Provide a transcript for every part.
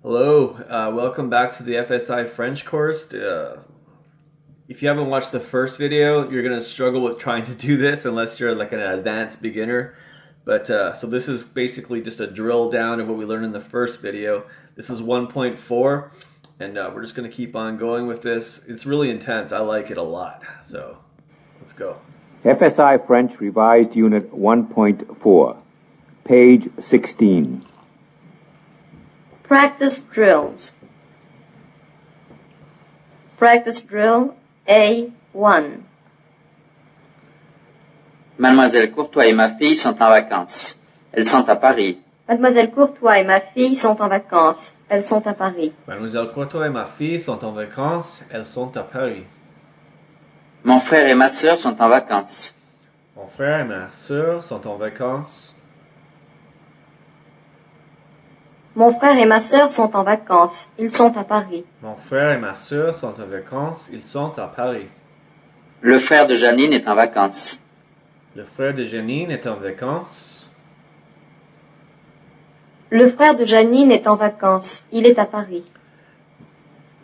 Hello, welcome back to the FSI French course. If you haven't watched the first video, you're going to struggle with trying to do this unless you're like an advanced beginner. But so this is basically just a drill down of what we learned in the first video. This is 1.4, and we're just going to keep on going with this. It's really intense. I like it a lot. So let's go. FSI French Revised Unit 1.4, page 16. Practice drills. Practice drill A1. Mademoiselle Courtois et ma fille sont en vacances. Elles sont à Paris. Mademoiselle Courtois et ma fille sont en vacances. Elles sont à Paris. Mademoiselle Courtois et ma fille sont en vacances. Elles sont à Paris. Mon frère et ma sœur sont en vacances. Mon frère et ma sœur sont en vacances. Mon frère et ma sœur sont en vacances. Ils sont à Paris. Mon frère et ma sœur sont en vacances. Ils sont à Paris. Le frère de Janine est en vacances. Le frère de Janine est en vacances. Le frère de Janine est en vacances. Il est à Paris.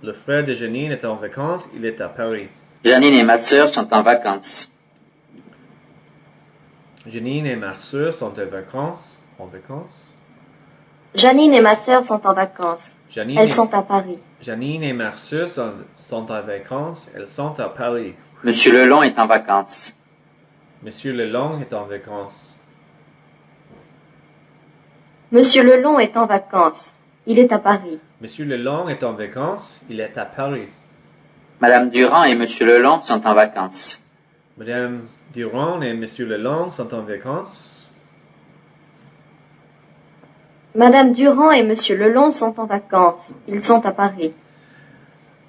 Le frère de Janine est en vacances. Il est à Paris. Janine et ma sœur sont en vacances. Janine et ma sœur sont en vacances. En vacances. Janine et ma sœur sont en vacances. Janine Elles sont à Paris. Janine et ma sœur sont en vacances. Elles sont à Paris. Monsieur Lelong est en vacances. Monsieur Lelong est en vacances. Monsieur Lelong est en vacances. Il est à Paris. Monsieur Lelong est en vacances. Il est à Paris. Madame Durand et Monsieur Lelong sont en vacances. Madame Durand et Monsieur Lelong sont en vacances. Madame Durand et Monsieur Lelong sont en vacances. Ils sont à Paris.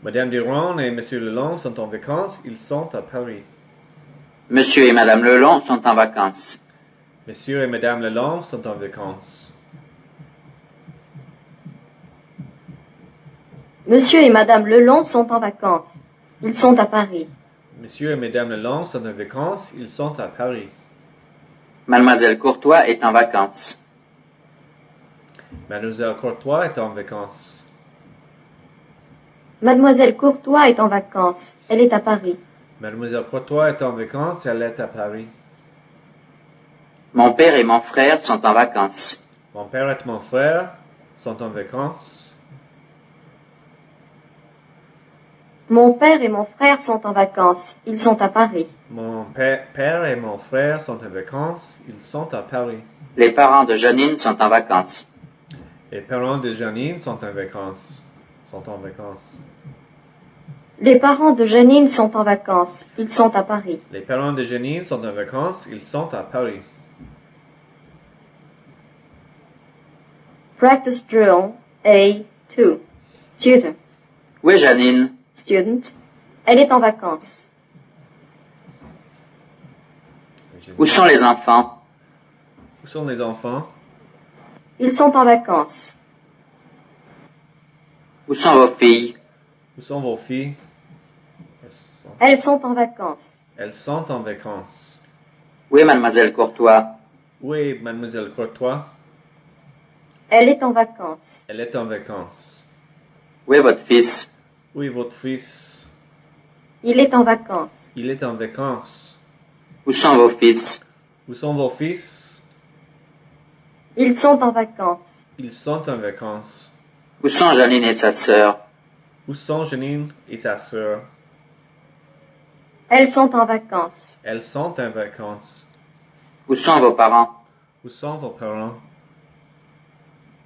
Madame Durand et Monsieur Lelong sont en vacances. Ils sont à Paris. Monsieur et Madame Lelong sont en vacances. Monsieur et Madame Lelong sont en vacances. Monsieur et Madame Lelong sont en vacances. Ils sont à Paris. Monsieur et Madame Lelong sont en vacances. Ils sont à Paris. Mademoiselle Courtois est en vacances. Mademoiselle Courtois est en vacances. Mademoiselle Courtois est en vacances. Elle est à Paris. Mademoiselle Courtois est en vacances. Elle est à Paris. Mon père et mon frère sont en vacances. Mon père et mon frère sont en vacances. Mon père et mon frère sont en vacances. Ils sont à Paris. Mon père et mon frère sont en vacances. Ils sont à Paris. Les parents de Janine sont en vacances. Les parents de Janine sont en vacances. Sont en vacances. Les parents de Janine sont en vacances. Ils sont à Paris. Les parents de Janine sont en vacances. Ils sont à Paris. Practice drill A2. Tutor. Où est Janine? Student. Elle est en vacances. Où sont les enfants? Où sont les enfants? Ils sont en vacances. Où sont vos filles? Où sont vos filles? Elles sont en vacances. Elles sont en vacances. Où est Mademoiselle Courtois? Où est Mademoiselle Courtois? Elle est en vacances. Elle est en vacances. Où est votre fils? Où est votre fils? Il est en vacances. Il est en vacances. Où sont vos fils? Où sont vos fils? Ils sont en vacances. Ils sont en vacances. Où sont Janine et sa sœur? Où sont Janine et sa sœur? Elles sont en vacances. Elles sont en vacances. Où sont vos parents? Où sont vos parents?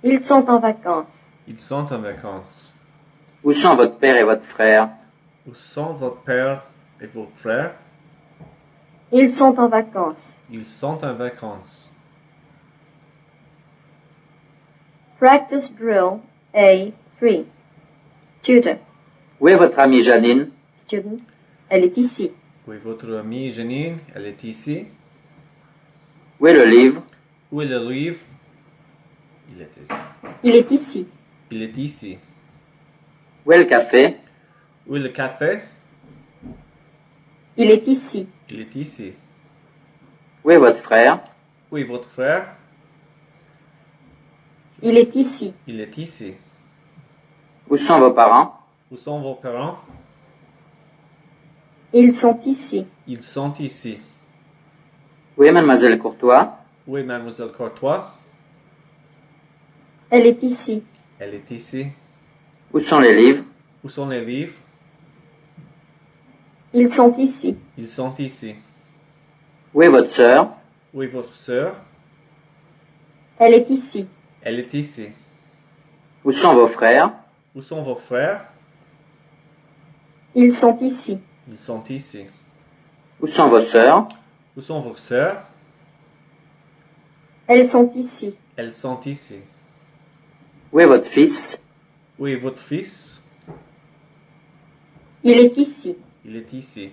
Ils sont en vacances. Ils sont en vacances. Où sont votre père et votre frère? Où sont votre père et votre frère? Ils sont en vacances. Ils sont en vacances. Practice drill A3. Tutor. Où est votre amie Janine? Student. Elle est ici. Où est votre amie Janine? Elle est ici. Où est le livre? Où est le livre? Il est ici. Il est ici. Il est ici. Où est le café? Où est le café? Il est ici. Il est ici. Où est votre frère? Où est votre frère? Il est ici. Il est ici. Où sont vos parents? Où sont vos parents? Ils sont ici. Ils sont ici. Où est mademoiselle Courtois? Où est mademoiselle Courtois? Elle est ici. Elle est ici. Où sont les livres? Où sont les livres? Ils sont ici. Ils sont ici. Où est votre sœur? Où est votre sœur? Elle est ici. Elle est ici. Où sont vos frères? Où sont vos frères? Ils sont ici. Ils sont ici. Où sont vos sœurs? Où sont vos sœurs? Elles sont ici. Elles sont ici. Où est votre fils? Où est votre fils? Il est ici. Il est ici.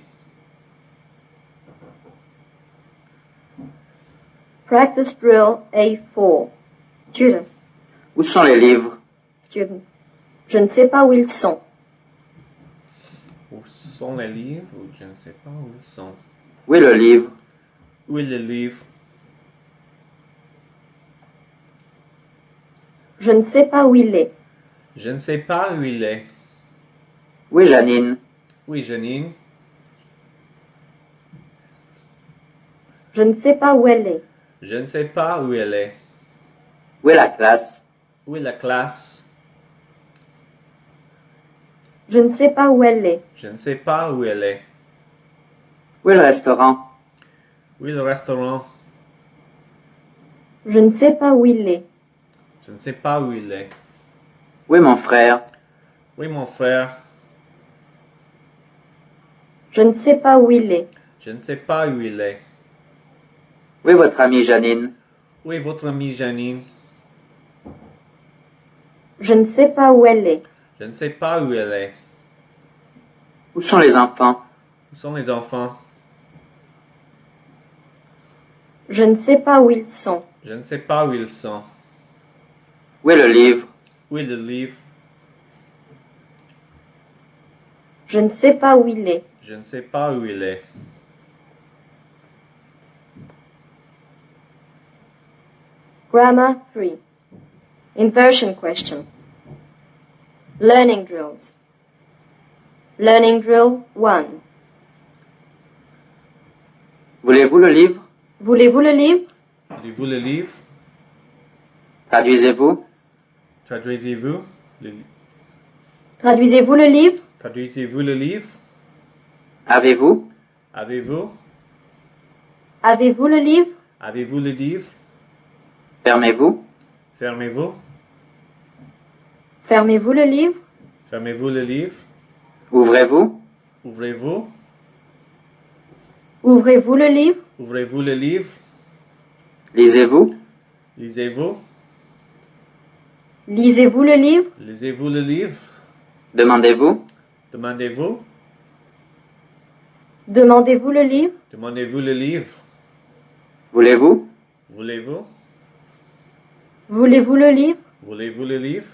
Practice drill A4. Student. Où sont les livres? Student. Je ne sais pas où ils sont. Où sont les livres? Je ne sais pas où ils sont. Où est le livre? Où est le livre? Je ne sais pas où il est. Je ne sais pas où il est. Où est Janine? Où est Janine? Je ne sais pas où elle est. Je ne sais pas où elle est. Où est la classe? Où est la classe? Je ne sais pas où elle est. Je ne sais pas où elle est. Où est le restaurant? Où est le restaurant? Je ne sais pas où il est. Je ne sais pas où il est. Où est mon frère? Où est mon frère? Je ne sais pas où il est. Je ne sais pas où il est. Où est votre amie Janine? Où est votre amie Janine? Je ne sais pas où elle est. Je ne sais pas où elle est. Où sont les enfants? Où sont les enfants? Je ne sais pas où ils sont. Je ne sais pas où ils sont. Où est le livre? Où est le livre? Je ne sais pas où il est. Je ne sais pas où il est. Grammar 3. Inversion question. Learning drills. Learning drill 1. Voulez-vous le livre? Voulez-vous le livre? Voulez-vous le livre? Traduisez-vous? Traduisez-vous le, Traduisez-vous le livre? traduisez-vous le livre? Avez-vous? Avez-vous? Avez-vous le livre? Avez-vous le livre? Fermez-vous? Fermez-vous? Fermez-vous le livre? Fermez-vous le livre? Ouvrez-vous? Ouvrez-vous? Ouvrez-vous le livre? Ouvrez-vous le livre? Lisez-vous? Lisez-vous? Lisez-vous le livre? Lisez-vous le livre? Demandez-vous? Demandez-vous? Demandez-vous le livre? Demandez-vous le livre? Voulez-vous? Voulez-vous? Voulez-vous le livre? Voulez-vous le livre?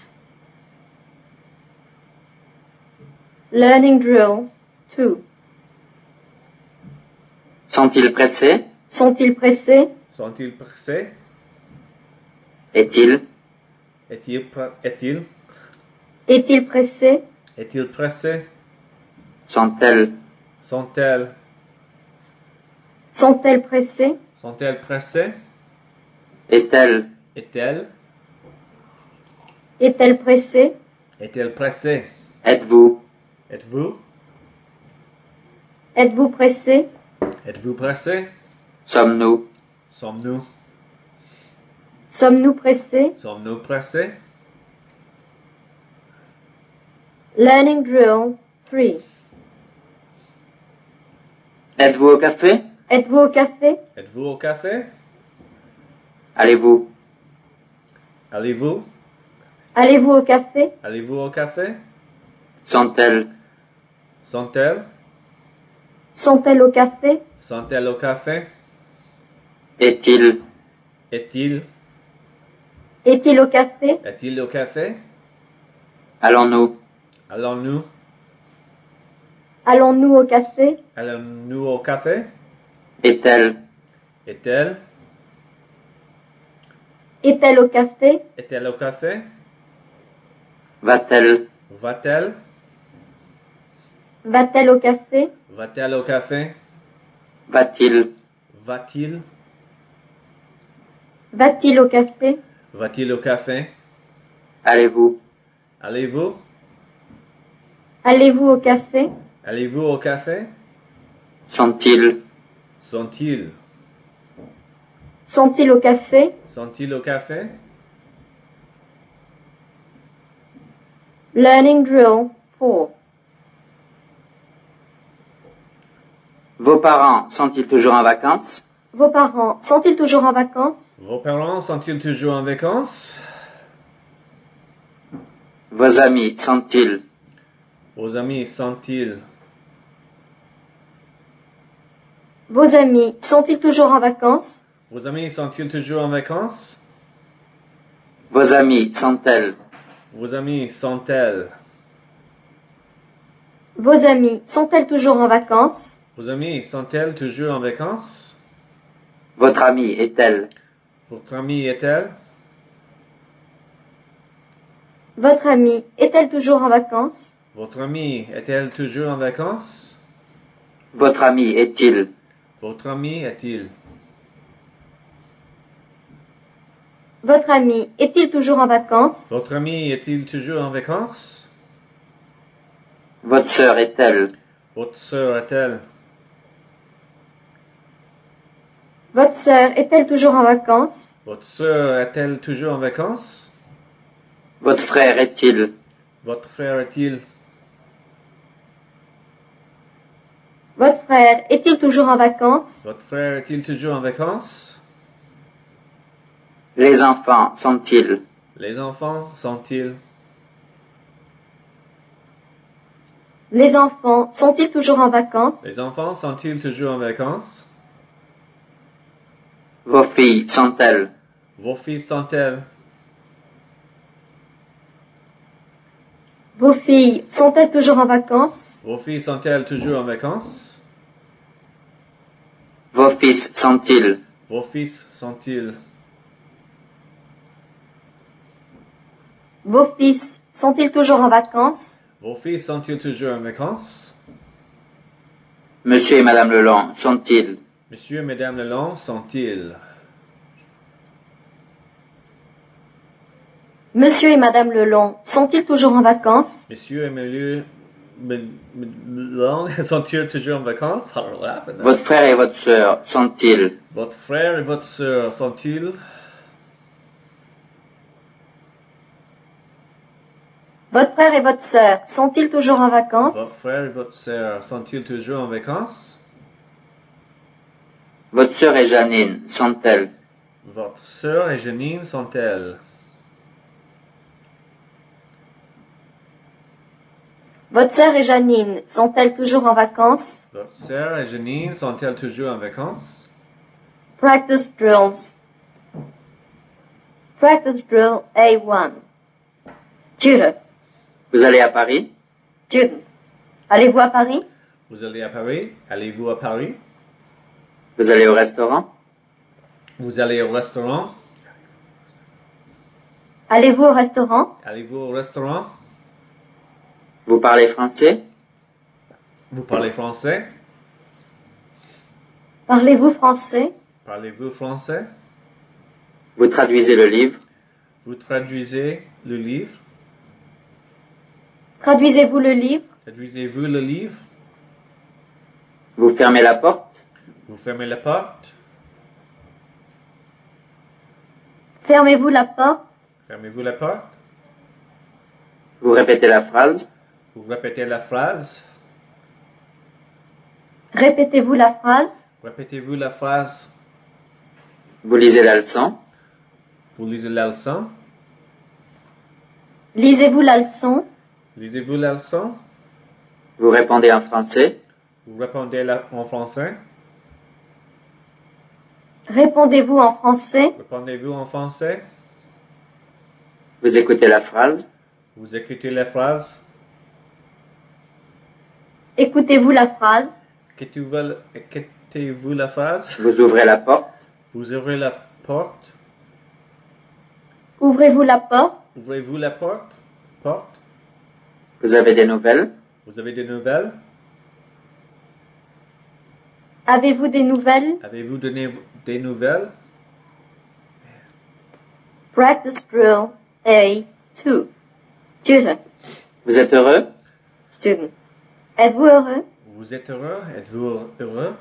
Learning drill 2. Sont-ils pressés? Sont-ils pressés? Sont-ils pressés? Est-il? Est-il? Est-il pressé? Est-il pressé? Sont-elles? Sont-elles? Sont-elles pressées? Sont-elles pressées? Est-elle? Est-elle? Est-elle pressée? Est-elle pressée? Êtes-vous? Êtes-vous? Êtes-vous pressé? Êtes-vous pressé? Sommes-nous? Sommes-nous? Sommes-nous pressés? Sommes-nous pressés? Learning drill 3. Êtes-vous au café? Êtes-vous au café? Êtes-vous au café? Allez-vous? Allez-vous? Allez-vous au café? Allez-vous au café? Sont-elles? Sont-elles? Sont-elles au café? Sont-elles au café? Est-il? Est-il? Est-il au café? Est-il au café? Allons-nous? Allons-nous? Allons-nous au café? Allons-nous au café? Est-elle? Est-elle? Est-elle au café? Est-elle au café? Va-t-elle? Va-t-elle? Va-t-elle au café? Va-t-elle au café? Va-t-il? Va-t-il? Va-t-il au café? Va-t-il au café? Allez-vous? Allez-vous? Allez-vous au café? Allez-vous au café? Sont-ils? Sont-ils? Sont-ils au café? Sont-ils au café? Learning drill 4. Vos parents sont-ils toujours en vacances? Vos parents sont-ils toujours en vacances? Vos parents sont-ils toujours en vacances? Vos amis sont-ils? Vos amis sont-ils? Vos amis sont-ils toujours en vacances? Vos amis sont-ils toujours en vacances? Vos amis sont-elles? Vos amis sont-elles? Vos amis sont-elles toujours en vacances? Vos amis sont-elles toujours en vacances? Votre amie est-elle? Votre amie est-elle? Votre amie est-elle toujours en vacances? Votre amie est-elle toujours en vacances? Votre ami est-il? Votre ami est-il? Votre ami est-il toujours en vacances? Votre ami est-il toujours en vacances? Votre sœur est-elle? Votre sœur est-elle? Votre sœur est-elle toujours en vacances? Votre sœur est-elle toujours en vacances? Votre frère est-il? Votre frère est-il? Votre frère est-il toujours en vacances? Votre frère est-il toujours en vacances? Les enfants sont-ils? Les enfants sont-ils? Les enfants sont-ils toujours en vacances? Les enfants sont-ils toujours en vacances? Vos filles sont-elles? Vos filles sont-elles? Vos filles sont-elles toujours en vacances? Vos filles sont-elles toujours en vacances? Vos fils sont-ils? Vos fils sont-ils? Vos fils sont-ils toujours en vacances? Vos fils sont-ils toujours en vacances? Monsieur et Madame Lelong sont-ils? Monsieur et Madame Lelong sont-ils? Monsieur et Madame Lelong sont-ils toujours en vacances? Monsieur et Monsieur Lelong sont-ils toujours en vacances? I don't laugh at that. Votre frère et votre sœur sont-ils? Votre frère et votre sœur sont-ils? Votre frère et votre sœur sont-ils toujours en Votre vacances? frère et votre sœur sont-ils toujours en vacances? Votre sœur et Janine sont-elles? Votre sœur et Janine sont-elles? Votre sœur et Janine sont-elles toujours en vacances? Votre sœur et Janine sont-elles toujours en vacances? Practice drills. Practice drill A1. Tutor. Vous allez à Paris? Student. Allez-vous à Paris? Vous allez à Paris? Allez-vous à Paris? Vous allez au restaurant? Vous allez au restaurant? Allez-vous au restaurant? Allez-vous au restaurant? Vous parlez français? Vous parlez français? Parlez-vous français? Parlez-vous français? Vous traduisez le livre? Vous traduisez le livre? Traduisez-vous le livre? Traduisez-vous le livre? Vous fermez la porte? Vous fermez la porte? Fermez-vous la porte? Fermez-vous la porte? Vous répétez la phrase? Vous répétez la phrase? Répétez-vous la phrase? Répétez-vous la phrase? Vous lisez la leçon? Vous lisez la leçon? Lisez-vous la leçon? Lisez-vous la leçon? Vous répondez en français? Vous répondez en français? Répondez-vous en français? Répondez-vous en français? Vous écoutez la phrase? Vous écoutez la phrase? Écoutez-vous la phrase? Écoutez-vous la phrase? Vous ouvrez la porte? Vous ouvrez la porte? Ouvrez-vous la porte? Ouvrez-vous la porte? Porte? Vous avez des nouvelles? Vous avez des nouvelles? Avez-vous des nouvelles? Avez-vous des nouvelles? Practice drill A2. Tutor. Vous êtes heureux? Student. Êtes-vous heureux? Vous êtes heureux? Êtes-vous heureux?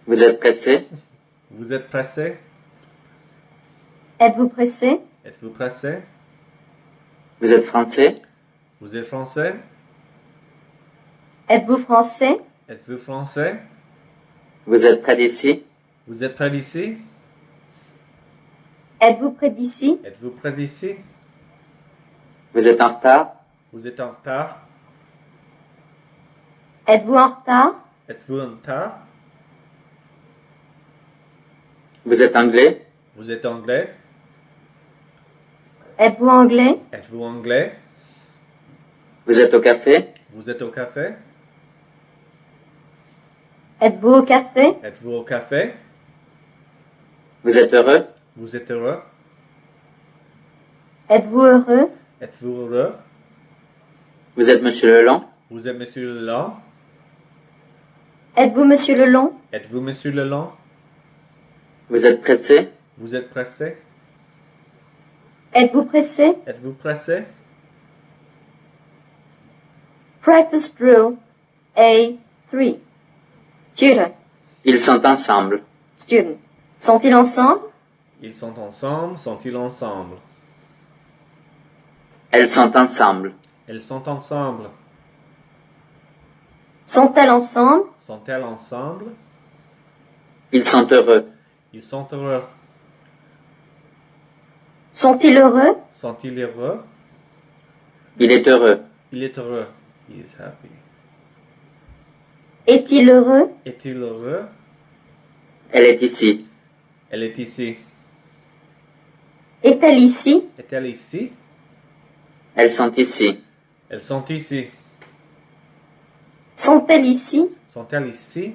Vous êtes pressé? Vous êtes pressé? Êtes-vous pressé? Êtes-vous pressé? Vous êtes français? Vous êtes français? Êtes-vous français? Êtes-vous français? Vous êtes près d'ici? Vous êtes près d'ici? Êtes-vous près d'ici? Êtes-vous près d'ici? Vous êtes en retard? Vous êtes en retard? Êtes-vous en retard? Êtes-vous en retard? Vous êtes anglais? Vous êtes anglais? Êtes-vous anglais? Êtes-vous anglais? Vous êtes au café? Vous êtes au café? Êtes-vous au café? Êtes-vous au café? Vous êtes heureux? Vous êtes heureux? Êtes-vous heureux? Êtes-vous heureux? Vous êtes monsieur Lelong? Vous êtes Monsieur Lelong? Êtes-vous Monsieur Lelong? Êtes-vous Monsieur Lelong? Vous êtes pressé? Vous êtes pressé? Êtes-vous pressé? Êtes-vous pressé? Practice drill A3. Tutor. Ils sont ensemble. Student. Sont-ils ensemble? Ils sont ensemble, sont-ils ensemble? Elles sont ensemble. Elles sont ensemble. Sont-elles ensemble? Sont-elles ensemble? Ils sont heureux. Ils sont heureux. Sont-ils heureux? Sont-ils heureux? Il est heureux. Il est heureux. He is happy. Est-il heureux? Est-il heureux? Elle est ici. Elle est ici. Est-elle ici? Est-elle ici? Elles sont ici. Elles sont ici. Sont-elles ici? Sont-elles ici?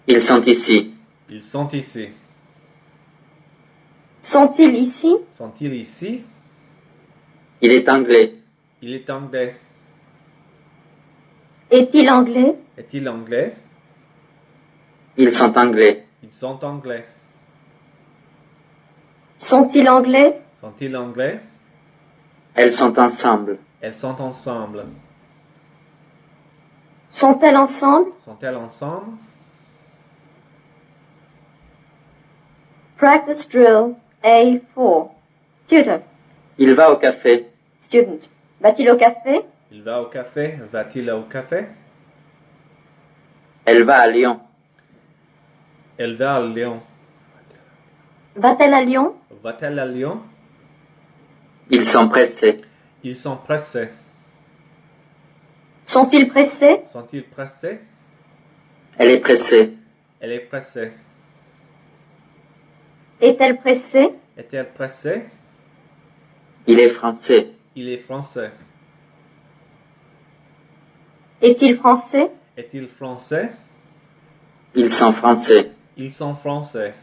Ils sont ici. Ils sont ici. Sont-ils ici? Sont-ils ici? Il est anglais. Il est anglais. Est-il anglais? Est-il anglais? Ils sont anglais. Ils sont anglais. Sont-ils anglais? Sont-ils anglais? Elles sont ensemble. Elles sont ensemble. Sont-elles ensemble? Sont-elles ensemble? Practice drill A4. Tutor. Il va au café. Student. Va-t-il au café? Il va au café. Va-t-il au café? Elle va à Lyon. Elle va à Lyon. Va-t-elle à Lyon? Va-t-elle à Lyon? Ils sont pressés. Ils sont pressés. Sont-ils pressés? Sont-ils pressés? Elle est pressée. Elle est pressée. Est-elle pressée? Est-elle pressée? Il est français. Il est français. Est-il français? Est-il français? Ils sont français. Ils sont français.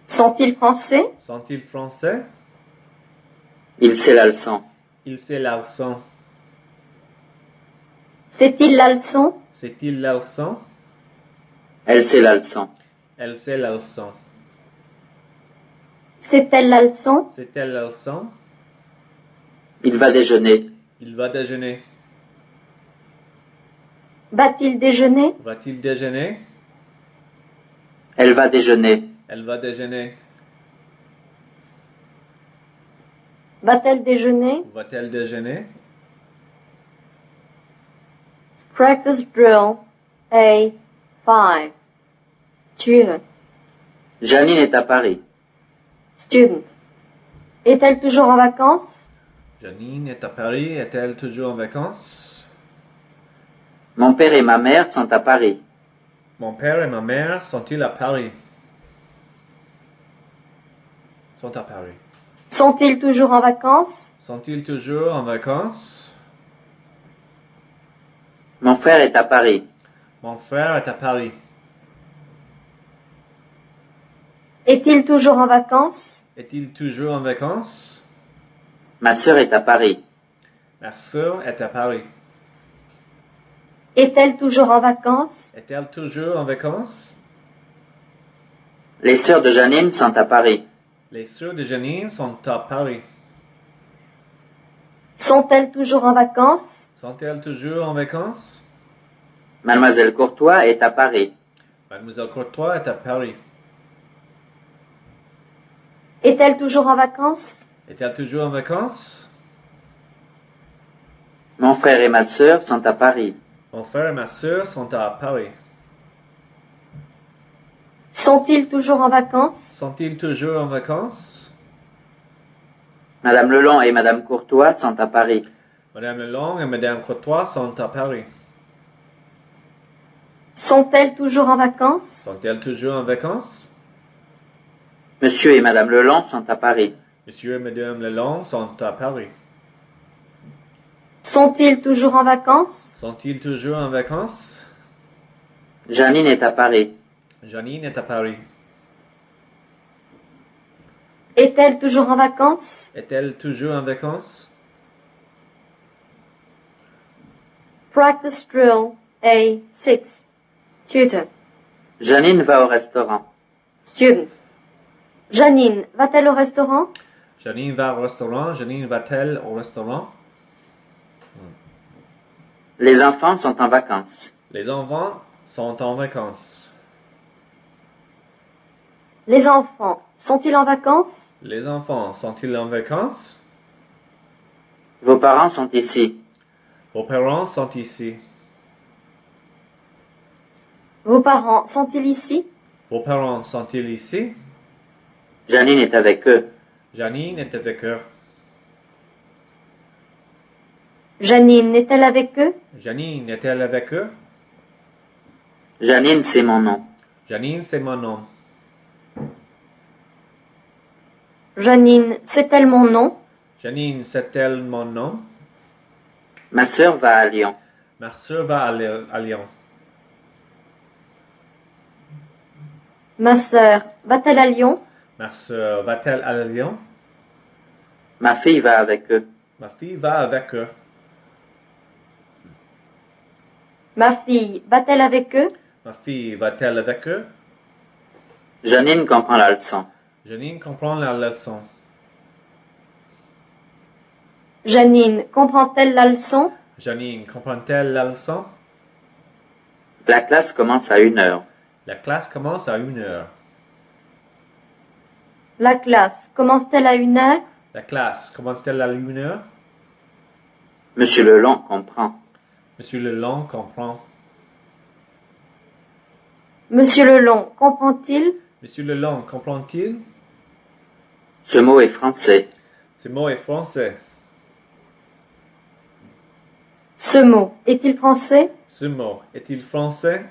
Sont-ils français? Sont-ils français? Il sait la leçon. Il sait la leçon. C'est-il la leçon? C'est-il la leçon? Elle sait la leçon. Elle sait la leçon. C'est-elle la leçon? C'est-elle la leçon? Il va déjeuner. Il va déjeuner. Va-t-il déjeuner? Va-t-il déjeuner? Elle va déjeuner. Elle va déjeuner. Va-t-elle déjeuner? Va-t-elle déjeuner? Practice drill A5. Tutor. Janine est à Paris. Student. Est-elle toujours en vacances? Janine est à Paris. Est-elle toujours en vacances? Mon père et ma mère sont à Paris. Mon père et ma mère sont-ils à Paris? Sont à Paris. Sont-ils toujours en vacances? Sont-ils toujours en vacances? Mon frère est à Paris. Mon frère est à Paris. Est-il toujours en vacances? Est-il toujours en vacances? Ma sœur est à Paris. Ma sœur est à Paris. Est-elle toujours en vacances? Est-elle toujours en vacances? Les sœurs de Janine sont à Paris. Les sœurs de Janine sont à Paris. Sont-elles toujours en vacances? Sont-elles toujours en vacances? Mademoiselle Courtois est à Paris. Mademoiselle Courtois est à Paris. Est-elle toujours en vacances? Est-elle toujours en vacances? Mon frère et ma sœur sont à Paris. Mon frère et ma sœur sont à Paris. Sont-ils toujours en vacances? Sont-ils toujours en vacances? Madame Lelon et Madame Courtois sont à Paris. Madame Lelong et Madame Courtois sont à Paris. Sont-elles toujours en vacances? Sont-elles toujours en vacances? Monsieur et Madame Lelon sont à Paris. Monsieur et Madame Lelong sont à Paris. Sont-ils toujours en vacances? Sont-ils toujours en vacances? Janine est à Paris. Janine est à Paris. Est-elle toujours en vacances? Est-elle toujours en vacances? Practice drill A6. Tutor. Janine va au restaurant. Student. Janine, va-t-elle au restaurant? Janine va au restaurant. Janine va-t-elle au restaurant? Les enfants sont en vacances. Les enfants sont en vacances. Les enfants, sont-ils en vacances? Les enfants sont-ils en vacances? Vos parents sont ici. Vos parents sont ici. Vos parents sont-ils ici? Vos parents sont-ils ici? Janine est avec eux. Janine est avec eux. Janine est-elle avec eux? Janine est-elle avec eux? Janine, c'est mon nom. Janine, c'est mon nom. Janine, c'est-elle mon nom? Janine, c'est-elle mon nom? Ma sœur va à Lyon. Ma sœur va à Lyon. Ma sœur, va-t-elle à Lyon? Ma sœur va-t-elle à Lyon? Ma fille va avec eux. Ma fille va avec eux. Ma fille, va-t-elle avec eux? Ma fille va-t-elle avec eux? Janine comprend la leçon. Janine comprend la leçon. Janine, comprend-elle la leçon? Janine comprend-elle la leçon? La classe commence à 1h. La classe commence à 1h. La classe, commence-t-elle à 1h? La classe commence-t-elle à 1h? Monsieur Lelon comprend. Monsieur Lelong comprend. Monsieur Lelon, comprend-il? Monsieur Lelong comprend-il? Ce mot est français. Ce mot est français. Ce mot est-il français? Ce mot est-il français?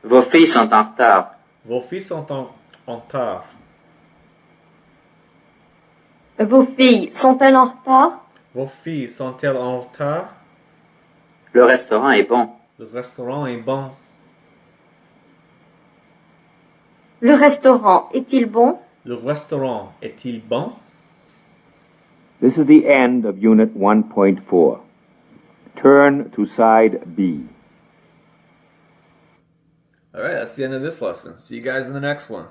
Vos filles sont en retard. Vos filles sont en retard. Vos filles sont-elles en retard? Vos filles sont-elles en retard? Le restaurant est bon. Le restaurant est bon. Le restaurant est-il bon? Le restaurant est-il bon? This is the end of Unit 1.4. Turn to side B. All right, that's the end of this lesson. See you guys in the next one.